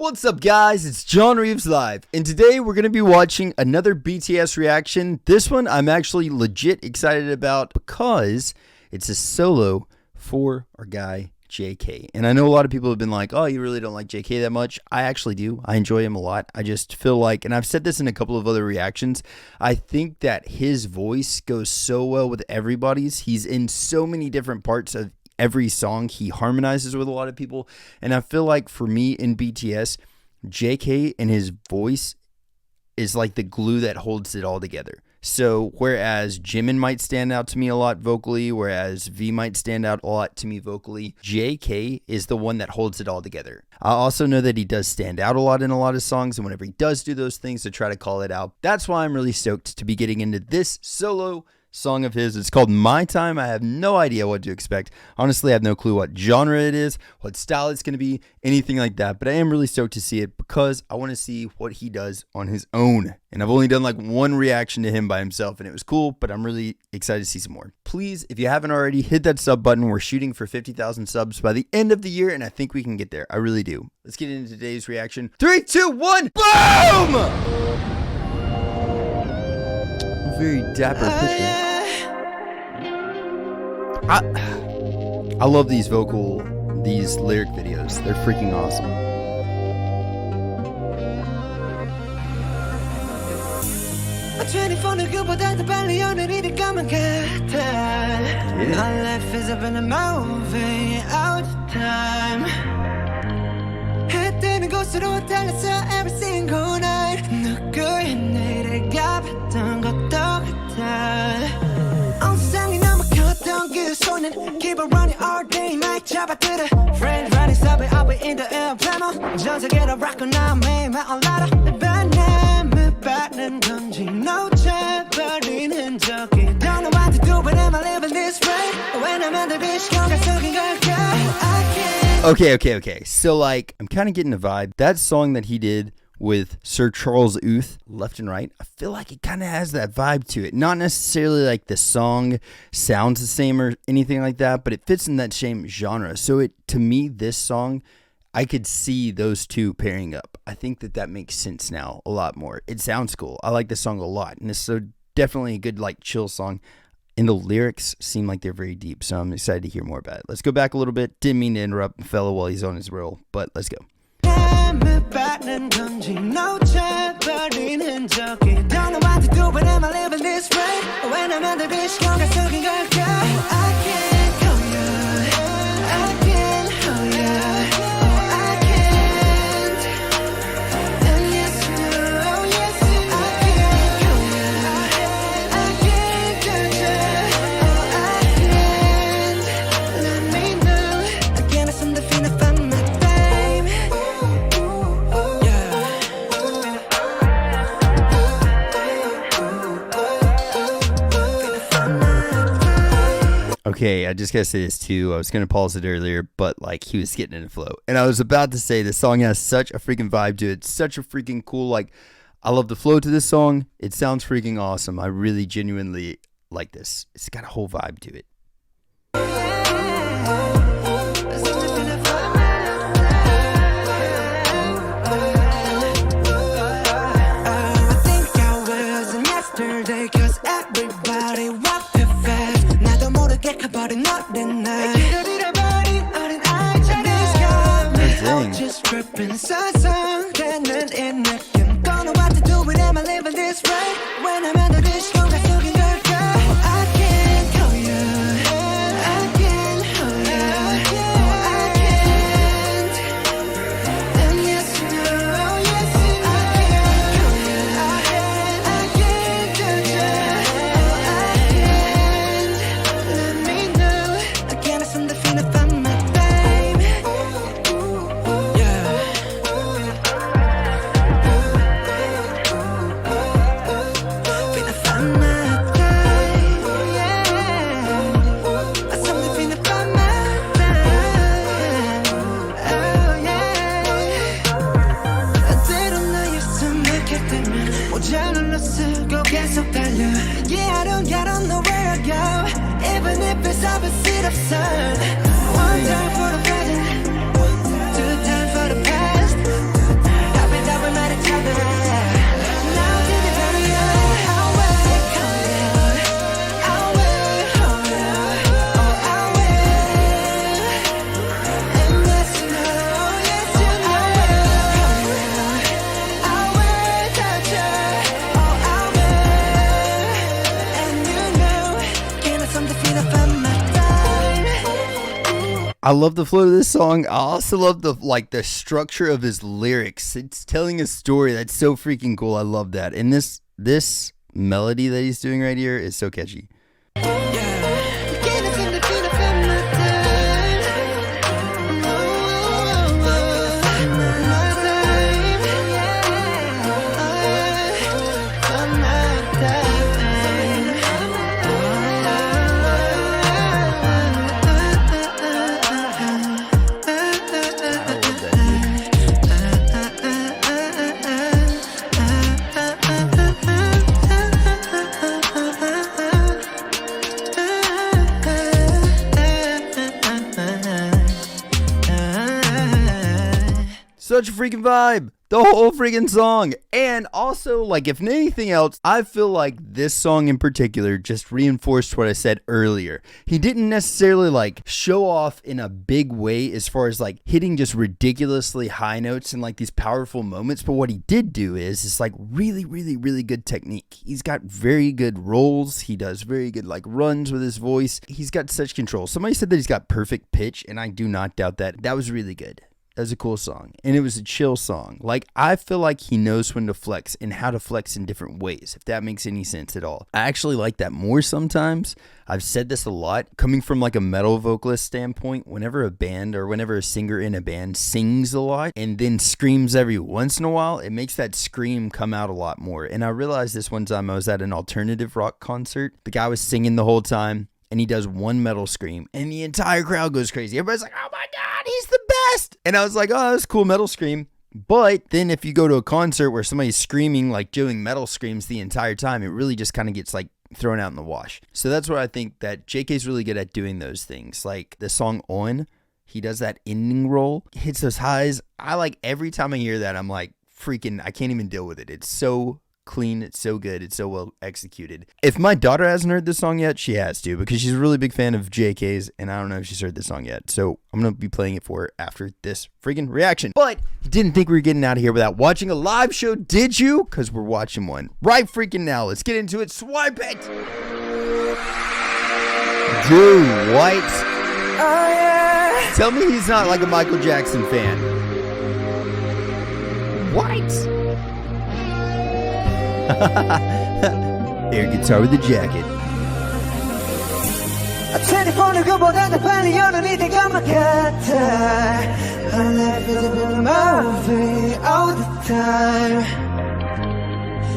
What's up guys, it's John Reeves Live, and today we're going to be watching another BTS reaction. This one I'm actually legit excited about because it's a solo for our guy JK. And I know a lot of people have been like, oh, you really don't like JK that much. I actually do. I enjoy him a lot. I just feel like, and I've said this in a couple of other reactions, I think that his voice goes so well with everybody's. He's in so many different parts of every song. He harmonizes with a lot of people, and I feel like for me in BTS, JK and his voice is like the glue that holds it all together. So whereas Jimin might stand out to me a lot vocally, whereas V might stand out a lot to me vocally, JK is the one that holds it all together. I also know that he does stand out a lot in a lot of songs, and whenever he does do those things to try to call it out, that's why I'm really stoked to be getting into this solo song of his. It's called My Time. I have no idea what to expect. Honestly, I have no clue what genre it is, what style it's going to be, anything like that. But I am really stoked to see it because I want to see what he does on his own. And I've only done like one reaction to him by himself, and it was cool, but I'm really excited to see some more. Please, if you haven't already, hit that sub button. We're shooting for 50,000 subs by the end of the year, and I think we can get there. I really do. Let's get into today's reaction. 3, 2, 1, boom! Very dapper picture. I love these lyric videos. They're freaking awesome. My life is up in a movie all the time. 해뜨는 곳으로 달렸어 every single night. 누구의 내가 봤던 것도 같아. 엉상이 너무 컸던 그 손은 keep on running all day night 잡아들어. Friends running subway up in the air plano. 전세계로 rock now 매일만 올라라. 내 바람을 받는 건지 놓쳐버리는 적이 Don't know what to do but am I living this way. When I'm under this 공간 속인 걸까. Okay. So like, I'm kind of getting a vibe. That song that he did with Sir Charles Uth, Left and Right, I feel like it kind of has that vibe to it. Not necessarily like the song sounds the same or anything like that, but it fits in that same genre. So to me, this song, I could see those two pairing up. I think that makes sense now a lot more. It sounds cool. I like this song a lot, and it's so definitely a good like chill song. And the lyrics seem like they're very deep, so I'm excited to hear more about it. Let's go back a little bit. Didn't mean to interrupt the fellow while he's on his roll, but let's go. Okay, I just gotta say this too. I was gonna pause it earlier, but like he was getting in the flow. And I was about to say the song has such a freaking vibe to it. Such a freaking cool, like, I love the flow to this song. It sounds freaking awesome. I really genuinely like this. It's got a whole vibe to it. of a seed of sun. One time for the present, two times for the past, two I love the flow of this song. I also love the structure of his lyrics. It's telling a story that's so freaking cool. I love that. And this melody that he's doing right here is so catchy. Such a freaking vibe. The whole freaking song. And also, like, if anything else, I feel like this song in particular just reinforced what I said earlier. He didn't necessarily like show off in a big way as far as like hitting just ridiculously high notes and like these powerful moments. But what he did do is like really, really, really good technique. He's got very good rolls. He does very good like runs with his voice. He's got such control. Somebody said that he's got perfect pitch, and I do not doubt that. That was really good. That was a cool song, and it was a chill song. Like, I feel like he knows when to flex and how to flex in different ways, if that makes any sense at all. I actually like that more sometimes. I've said this a lot, coming from like a metal vocalist standpoint. Whenever a band or whenever a singer in a band sings a lot and then screams every once in a while, it makes that scream come out a lot more. And I realized this one time I was at an alternative rock concert. The guy was singing the whole time, and he does one metal scream, and the entire crowd goes crazy. Everybody's like, oh my God, he's the best. And I was like, oh, that's a cool metal scream. But then if you go to a concert where somebody's screaming, like doing metal screams the entire time, it really just kind of gets like thrown out in the wash. So that's what I think that JK's really good at doing those things. Like the song On, he does that ending roll, hits those highs. I like every time I hear that, I'm like freaking, I can't even deal with it. It's so clean, it's so good, it's so well executed. If my daughter hasn't heard this song yet, she has to, because she's a really big fan of JK's, and I don't know if she's heard this song yet, so I'm gonna be playing it for her after this freaking reaction. But didn't think we were getting out of here without watching a live show, did you? Because we're watching one right freaking now. Let's get into it. Swipe it. Dude, what? Oh yeah. Tell me he's not like a Michael Jackson fan. What? Air guitar with a jacket. tele폰을 그보다도 빨리 열어니 내가 막 같아 My life is a bit movie all the time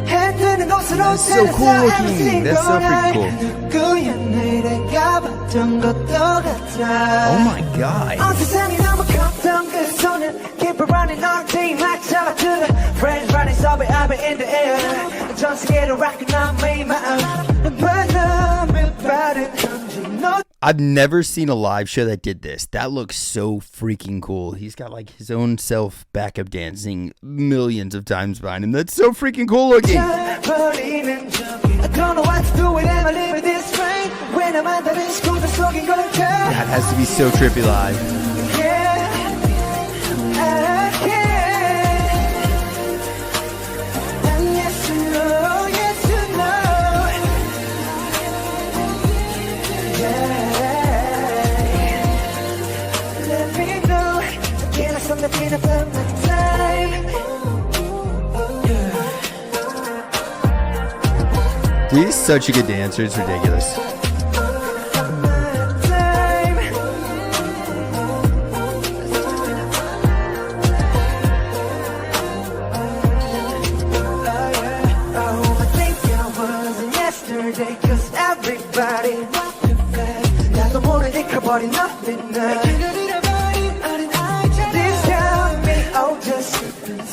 해 뜨는 곳으로 That's so cool looking. That's so freaking cool. 누구야 내가 봤던 것도 같아 Oh my god. 세상이 너무 컸던 그 손은 Keep it running all day like 잡아주는 Friends running so be up in the air 전 세계로 rockin' on my 마음 바람을 빠른 흔적 너 I've never seen a live show that did this. That looks so freaking cool. He's got like his own self backup dancing millions of times behind him. That's so freaking cool looking. I don't know what to do when I'm living this way When I'm under this scooter 속인 걸까 That has to be so trippy live. Yeah, I can And yes you know, yes you know Yeah Let me know Can I stop the beat about my time He's such a good dancer. It's ridiculous. Cause everybody 나도 모르게 커버린 nothing now This got me all just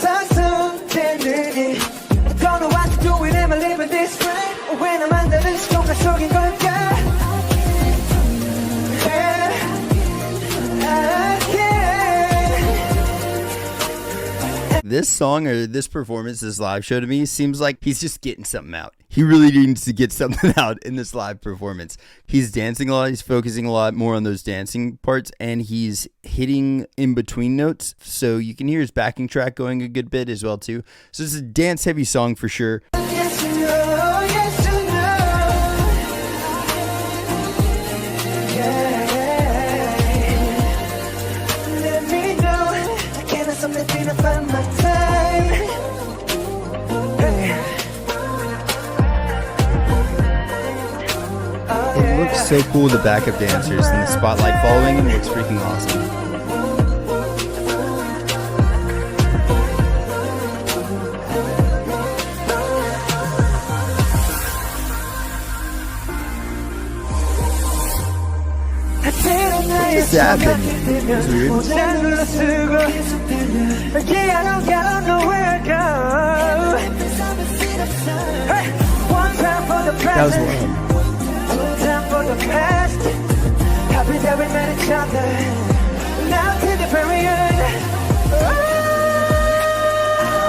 상상되는 I don't know what to do when I'm living this way When I'm under this 공간 속인 걸까 Yeah, I can This song or this performance, this live show to me seems like he's just getting something out. He really needs to get something out in this live performance. He's dancing a lot. He's focusing a lot more on those dancing parts, and he's hitting in between notes. So you can hear his backing track going a good bit as well too. So it's a dance heavy song for sure. Yes, you know, yes, you know. Yeah. It looks so cool, the backup dancers and the spotlight following him looks freaking awesome. What just happened? It's weird. That was wild.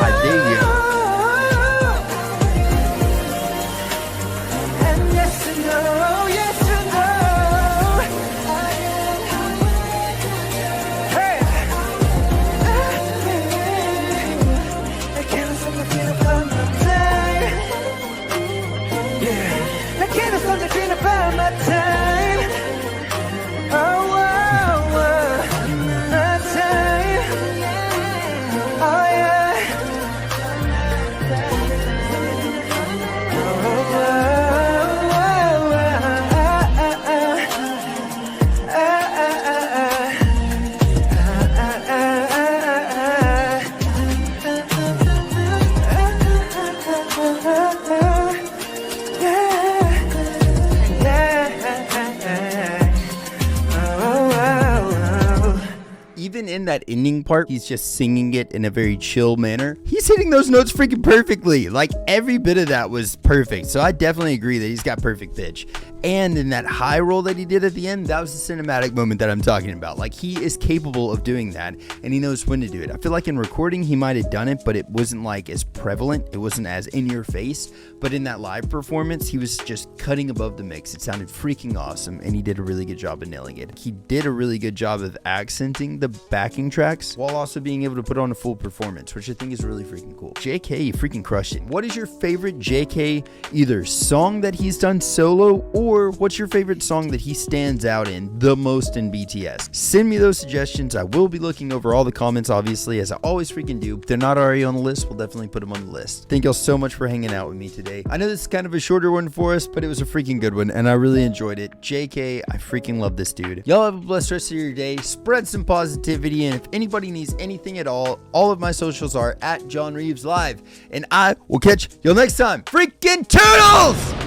I dig you. Even in that ending part, he's just singing it in a very chill manner. He's hitting those notes freaking perfectly. Like, every bit of that was perfect. So I definitely agree that he's got perfect pitch. And in that high roll that he did at the end, that was the cinematic moment that I'm talking about. Like, he is capable of doing that, and he knows when to do it. I feel like in recording, he might have done it, but it wasn't like as prevalent. It wasn't as in your face. But in that live performance, he was just cutting above the mix. It sounded freaking awesome, and he did a really good job of nailing it. He did a really good job of accenting the backing tracks while also being able to put on a full performance, which I think is really freaking cool. JK, you freaking crushed it. What is your favorite JK either song that he's done solo, or what's your favorite song that he stands out in the most in BTS? Send me those suggestions. I will be looking over all the comments, obviously, as I always freaking do. If they're not already on the list, we'll definitely put them on the list. Thank y'all so much for hanging out with me today. I know this is kind of a shorter one for us, but it was a freaking good one, and I really enjoyed it. JK, I freaking love this dude. Y'all have a blessed rest of your day. Spread some positivity, and if anybody needs anything at all of my socials are at John Reeves Live, and I will catch y'all next time. Freaking toodles!